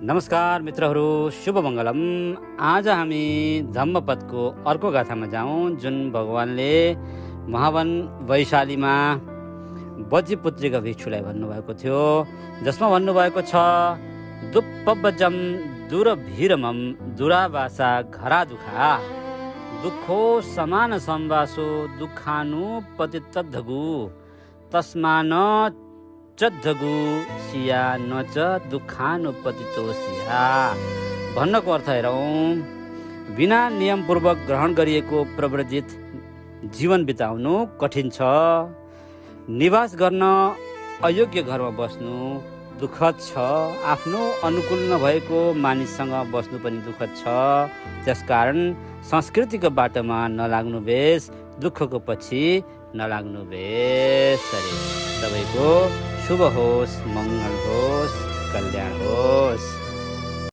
नमस्कार मित्रहरू, शुभ मङ्गलम। आज हामी धम्मपदको अर्को गाथामा जाउँ, जुन भगवानले महावन वैशालीमा बज्रपुत्रीका भिक्षुलाई भन्नुभएको थियो, जसमा भन्नुभएको छ दुप्पबजम दुरभिरमम दुरावासा घरा दुखा दुःखो समान संवासो दुखानु पतितद्धगु तस्मान चद्धगु सिया न च दुखानुपतितो सिया। भन्नको अर्थ हेरौँ, बिना नियमपूर्वक ग्रहण गरिएको प्रव्रजित जीवन बिताउनु कठिन छ। निवास गर्न अयोग्य घरमा बस्नु दुःखद छ। आफ्नो अनुकूल नभएको मानिससँग बस्नु पनि दुःखद छ। त्यसकारण संस्कृतिको बाटोमा नलाग्नु बेस, दुःखको पछि नलाग्नु बेस। सबैको शुभ होस्, मङ्गल होस्, कल्याण होस्।